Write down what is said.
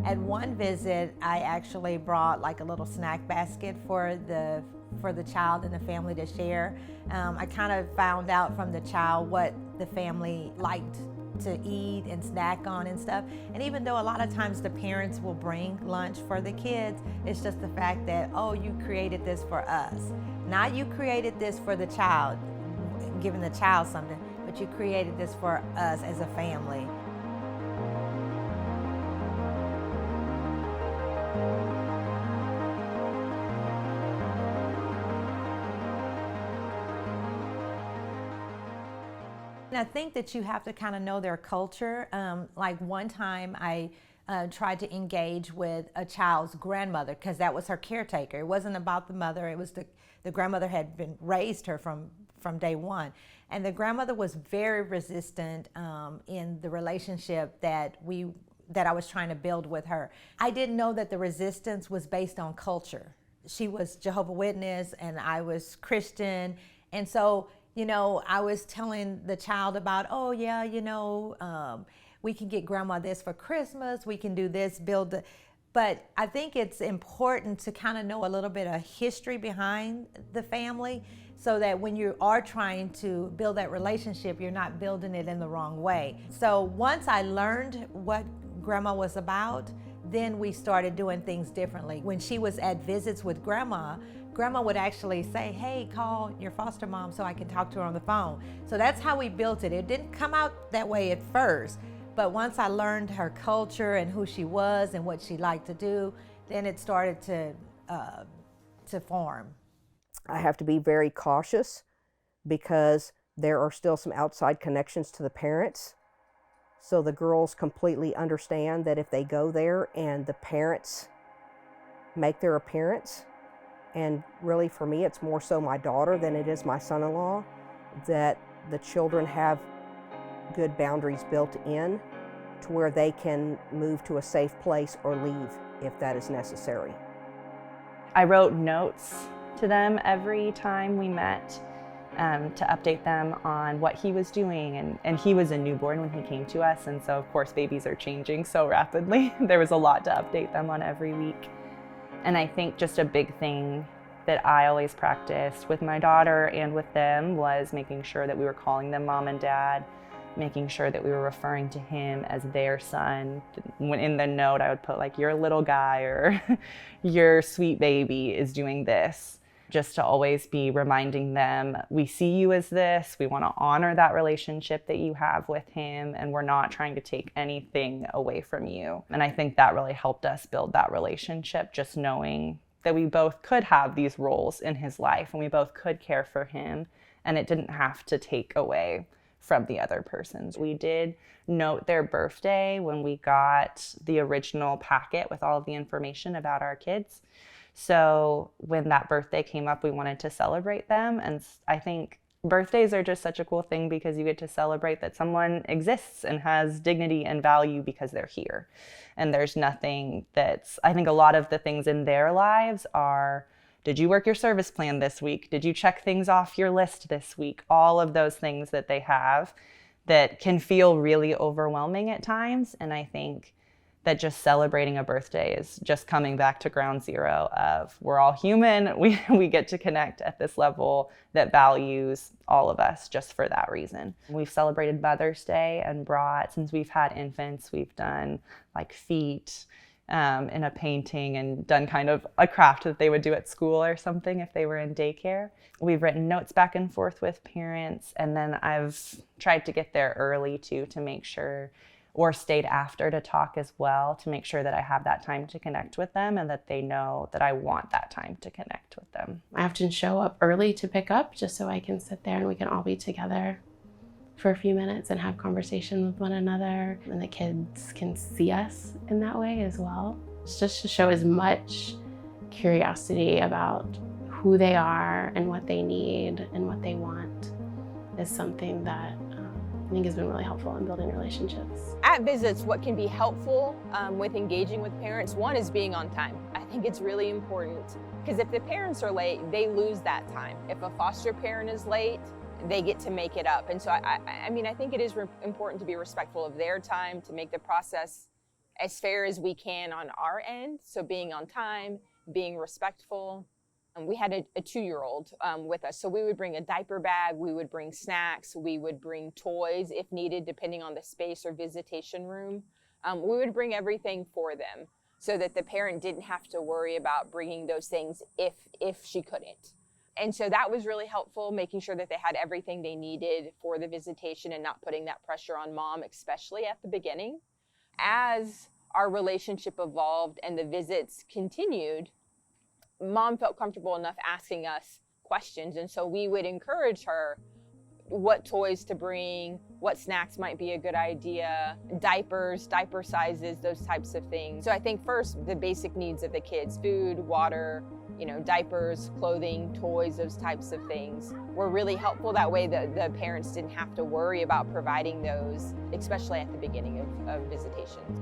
At one visit, I actually brought like a little snack basket for the child and the family to share. I kind of found out from the child what the family liked to eat and snack on and stuff. And even though a lot of times the parents will bring lunch for the kids, it's just the fact that, oh, you created this for us. Not you created this for the child, giving the child something, but you created this for us as a family. And I think that you have to kind of know their culture. Like one time I tried to engage with a child's grandmother because that was her caretaker. It wasn't about the mother, it was the grandmother had been raised her from day one. And the grandmother was very resistant in the relationship that I was trying to build with her. I didn't know that the resistance was based on culture. She was Jehovah's Witness and I was Christian. And so, you know, I was telling the child about, oh yeah, you know, we can get grandma this for Christmas, we can do this, build the, but I think it's important to kind of know a little bit of history behind the family so that when you are trying to build that relationship, you're not building it in the wrong way. So once I learned what grandma was about, then we started doing things differently. When she was at visits with grandma would actually say, hey, call your foster mom so I can talk to her on the phone. So that's how we built it. It didn't come out that way at first, but once I learned her culture and who she was and what she liked to do, then it started to form. I have to be very cautious because there are still some outside connections to the parents. So the girls completely understand that if they go there and the parents make their appearance, and really for me it's more so my daughter than it is my son-in-law, that the children have good boundaries built in to where they can move to a safe place or leave if that is necessary. I wrote notes to them every time we met to update them on what he was doing, and he was a newborn when he came to us, and so of course babies are changing so rapidly. There was a lot to update them on every week. And I think just a big thing that I always practiced with my daughter and with them was making sure that we were calling them mom and dad, making sure that we were referring to him as their son. When in the note I would put like, your little guy or your sweet baby is doing this. Just to always be reminding them, we see you as this, we want to honor that relationship that you have with him, and we're not trying to take anything away from you. And I think that really helped us build that relationship, just knowing that we both could have these roles in his life and we both could care for him, and it didn't have to take away from the other persons. We did note their birthday when we got the original packet with all of the information about our kids. So when that birthday came up, we wanted to celebrate them. And I think birthdays are just such a cool thing because you get to celebrate that someone exists and has dignity and value because they're here. And there's nothing I think a lot of the things in their lives are, did you work your service plan this week? Did you check things off your list this week? All of those things that they have that can feel really overwhelming at times. And I think that just celebrating a birthday is just coming back to ground zero of we're all human. We get to connect at this level that values all of us just for that reason. We've celebrated Mother's Day and brought, since we've had infants, we've done like feet in a painting and done kind of a craft that they would do at school or something if they were in daycare. We've written notes back and forth with parents, and then I've tried to get there early too to make sure, or stayed after to talk as well, to make sure that I have that time to connect with them and that they know that I want that time to connect with them. I often show up early to pick up just so I can sit there and we can all be together for a few minutes and have conversation with one another, and the kids can see us in that way as well. It's just to show as much curiosity about who they are and what they need and what they want is something that I think has been really helpful in building relationships. At visits, what can be helpful with engaging with parents, one is being on time. I think it's really important because if the parents are late, they lose that time. If a foster parent is late, they get to make it up. And so I mean, I think it is important to be respectful of their time, to make the process as fair as we can on our end. So being on time, being respectful. And we had a 2-year-old with us. So we would bring a diaper bag, we would bring snacks, we would bring toys if needed, depending on the space or visitation room. We would bring everything for them so that the parent didn't have to worry about bringing those things if she couldn't. And so that was really helpful, making sure that they had everything they needed for the visitation and not putting that pressure on mom, especially at the beginning. As our relationship evolved and the visits continued, mom felt comfortable enough asking us questions. And so we would encourage her what toys to bring, what snacks might be a good idea, diapers, diaper sizes, those types of things. So I think first, the basic needs of the kids, food, water, diapers, clothing, toys, those types of things were really helpful. That way the parents didn't have to worry about providing those, especially at the beginning of visitations.